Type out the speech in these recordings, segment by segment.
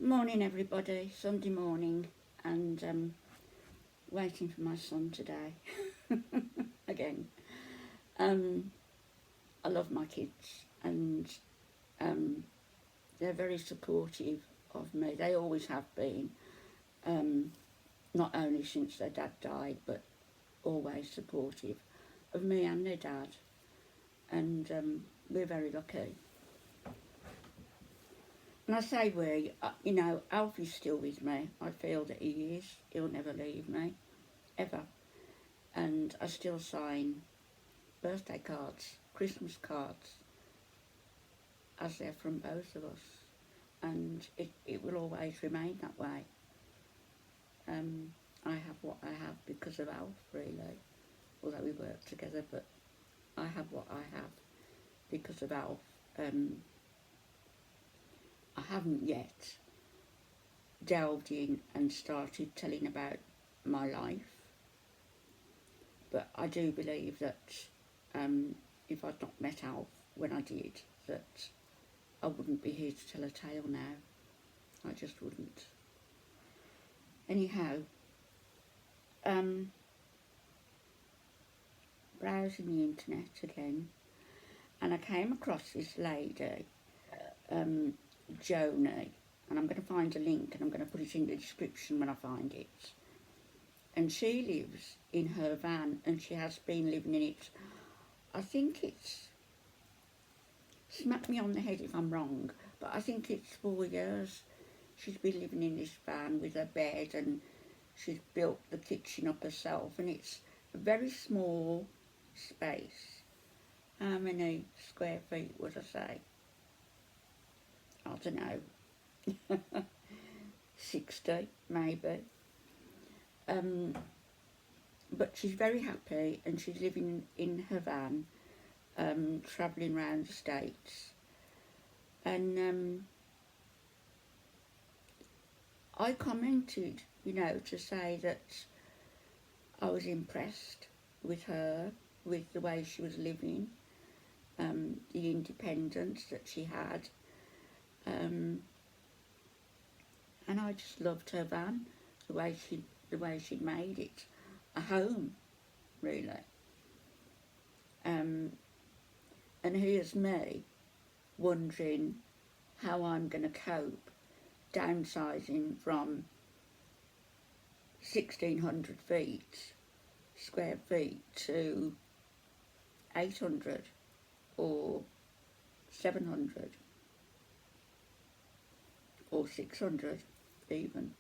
Morning everybody, Sunday morning, and waiting for my son today. Again. Um, I love my kids and um, they're very supportive of me. They always have been, um, not only since their dad died, but always supportive of me and their dad. And we're very lucky. And I say we, Alfie's still with me. I feel that he is. He'll never leave me, ever. And I still sign birthday cards, Christmas cards, as they're from both of us. And it will always remain that way. I have what I have because of Alf, really. Although we work together, but I have what I have because of Alf. I haven't yet delved in and started telling about my life, but I do believe that if I'd not met Alf when I did, that I wouldn't be here to tell a tale now. I just wouldn't. Anyhow, browsing the internet again, and I came across this lady, Joanie, and I'm going to find a link and I'm going to put it in the description when I find it. And she lives in her van, and she has been living in it, I think it's, smack me on the head if I'm wrong, but I think it's 4 years she's been living in this van with her bed, and she's built the kitchen up herself, and it's a very small space. How many square feet would I say? I don't know. 60 maybe. But she's very happy, and she's living in her van, travelling around the States. And I commented, to say that I was impressed with her, with the way she was living, the independence that she had. And I just loved her van, the way she'd made it a home, really. And here's me wondering how I'm going to cope downsizing from 1,600 square feet to 800 or 700 or 600 even.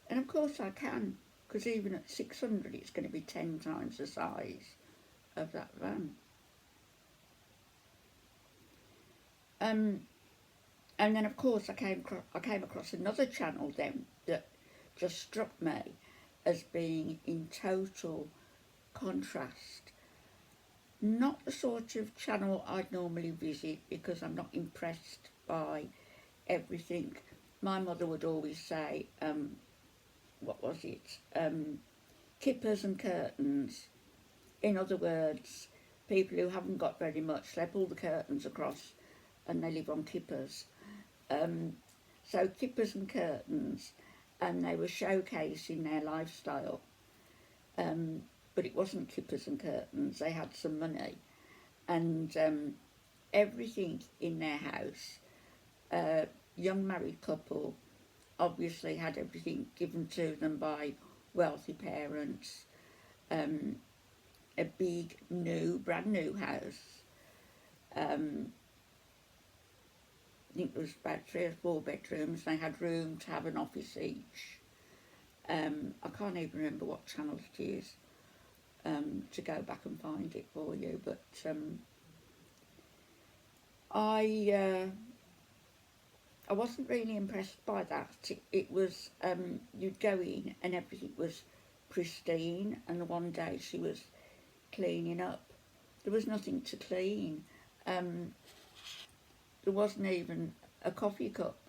And of course I can, because even at 600 it's going to be 10 times the size of that van. And then of course I came across another channel then that just struck me as being in total contrast. Not the sort of channel I'd normally visit, because I'm not impressed by everything. My mother would always say, what was it? Kippers and curtains. In other words, people who haven't got very much, they pull the curtains across and they live on kippers. So kippers and curtains, and they were showcasing their lifestyle. But it wasn't kippers and curtains, they had some money. And everything in their house, young married couple, obviously had everything given to them by wealthy parents. A big, brand new house. I think there was about 3 or 4 bedrooms. They had room to have an office each. I can't even remember what channel it is, to go back and find it for you, but I wasn't really impressed by that. It was, you'd go in and everything was pristine, and one day she was cleaning up. There was nothing to clean. There wasn't even a coffee cup,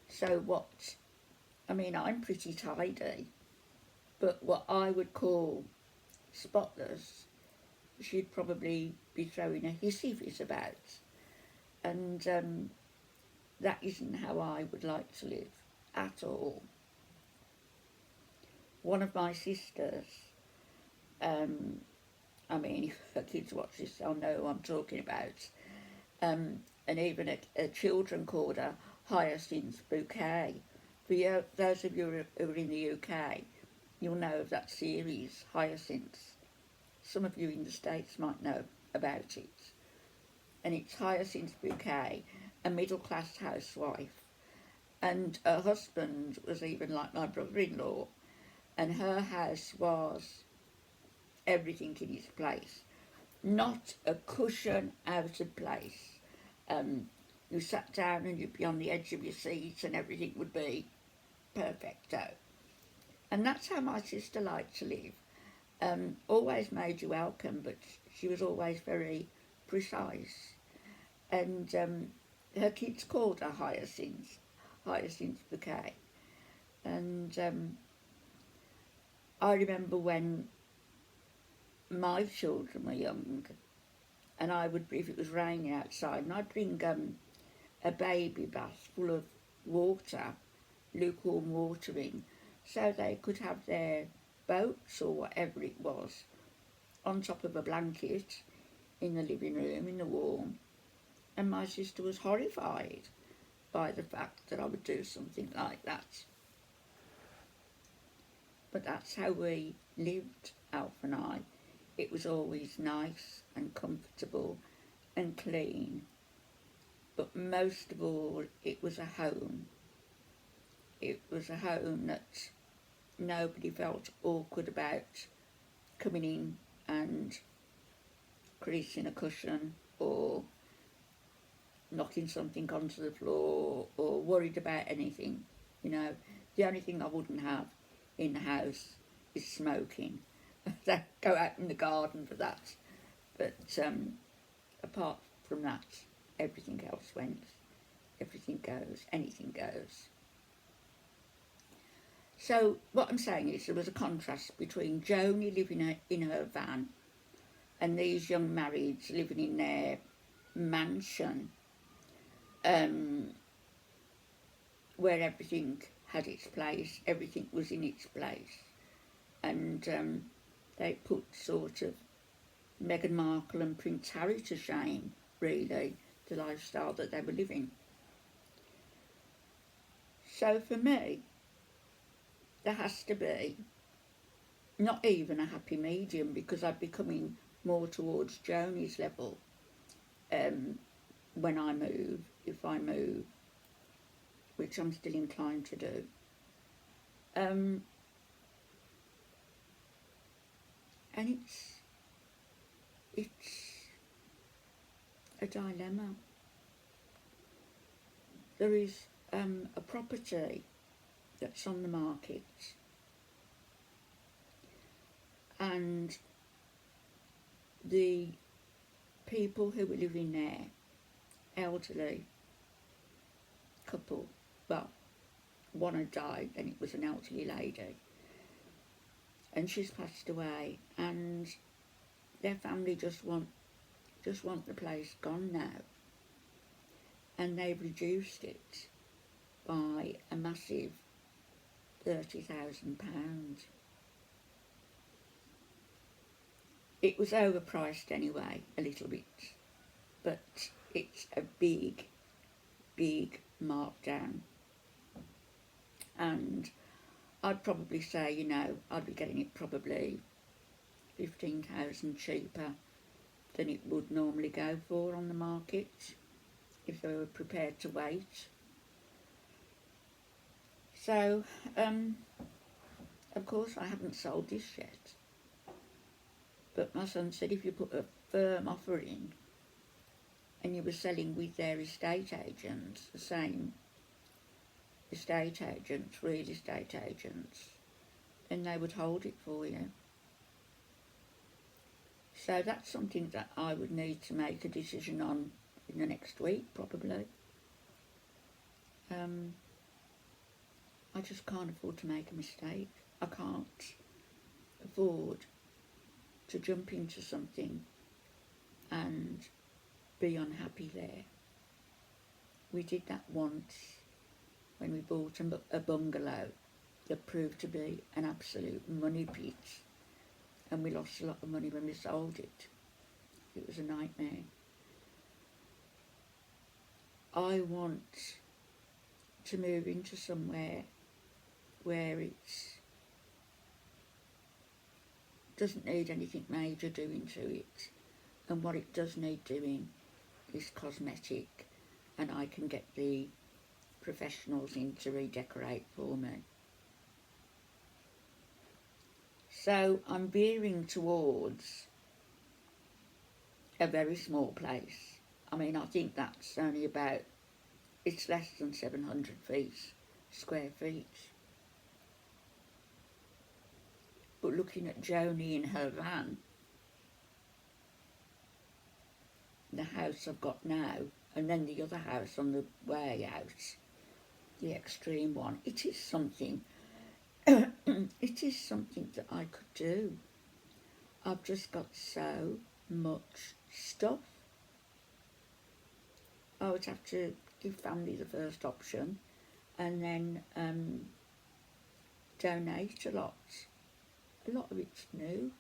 So I'm pretty tidy, but what I would call spotless, she'd probably be throwing a hissy fit about. And that isn't how I would like to live at all. One of my sisters, I mean, if her kids watch this, they'll know who I'm talking about. And even her children called her Hyacinth Bouquet. For you, those of you who are in the UK, you'll know of that series, Hyacinths. Some of you in the States might know about it. And it's Hyacinth Bouquet, a middle-class housewife. And her husband was even like my brother-in-law. And her house was everything in its place. Not a cushion out of place. You sat down and you'd be on the edge of your seat and everything would be perfecto. And that's how my sister liked to live. Always made you welcome, but she was always very precise. And her kids called her Hyacinth Bouquet. And I remember when my children were young, and I would, if it was raining outside, and I'd bring a baby bath full of water, lukewarm water in, so they could have their boats or whatever it was on top of a blanket in the living room in the warm. And my sister was horrified by the fact that I would do something like that. But that's how we lived, Alf and I. It was always nice and comfortable and clean. But most of all, it was a home. It was a home that nobody felt awkward about coming in and creasing a cushion or knocking something onto the floor or worried about anything. You know, the only thing I wouldn't have in the house is smoking. Go out in the garden for that. But apart from that, everything else went. Everything goes, anything goes. So what I'm saying is there was a contrast between Joanie living in her van and these young marrieds living in their mansion, where everything had its place, everything was in its place. And they put sort of Meghan Markle and Prince Harry to shame, really, the lifestyle that they were living. So for me, there has to be not even a happy medium, because I'd be coming more towards Joanie's level when I move, if I move, which I'm still inclined to do. And it's a dilemma. There is a property that's on the market, and the people who were living there, elderly couple, well, one had died and it was an elderly lady, and she's passed away, and their family just want the place gone now, and they've reduced it by a massive £30,000. It was overpriced anyway, a little bit, but it's a big markdown. And I'd probably say, you know, I'd be getting it probably 15,000 cheaper than it would normally go for on the market if they were prepared to wait. So, of course I haven't sold this yet, but my son said if you put a firm offer in and you were selling with their estate agents, the same estate agents, real estate agents, then they would hold it for you. So that's something that I would need to make a decision on in the next week, probably. I just can't afford to make a mistake. I can't afford to jump into something be unhappy there. We did that once when we bought a bungalow that proved to be an absolute money pit, and we lost a lot of money when we sold it. It was a nightmare. I want to move into somewhere where it doesn't need anything major doing to it, and what it does need doing is cosmetic, and I can get the professionals in to redecorate for me. So I'm veering towards a very small place. I mean, I think that's only about, it's less than 700 square feet. But looking at Joanie in her van, the house I've got now, and then the other house on the way out, the extreme one, it is something, it is something that I could do. I've just got so much stuff. I would have to give family the first option, and then donate a lot. A lot of it's new.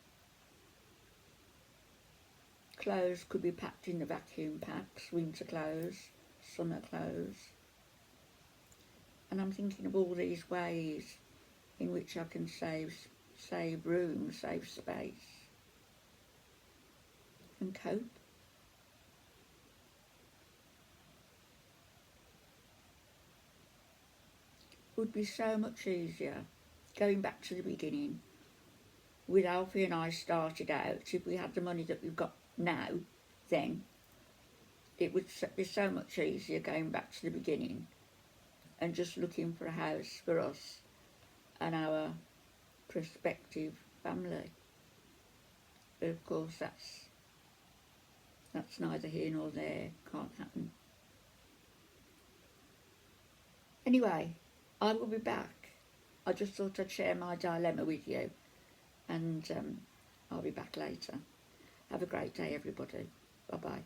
Clothes could be packed in the vacuum packs, winter clothes, summer clothes. And I'm thinking of all these ways in which I can save room, save space, and cope. It would be so much easier, going back to the beginning, with Alfie and I started out, if we had the money that we've got now, then it would be so much easier going back to the beginning and just looking for a house for us and our prospective family. But of course that's neither here nor there, can't happen. Anyway, I will be back. I just thought I'd share my dilemma with you, and I'll be back later. Have a great day, everybody. Bye-bye.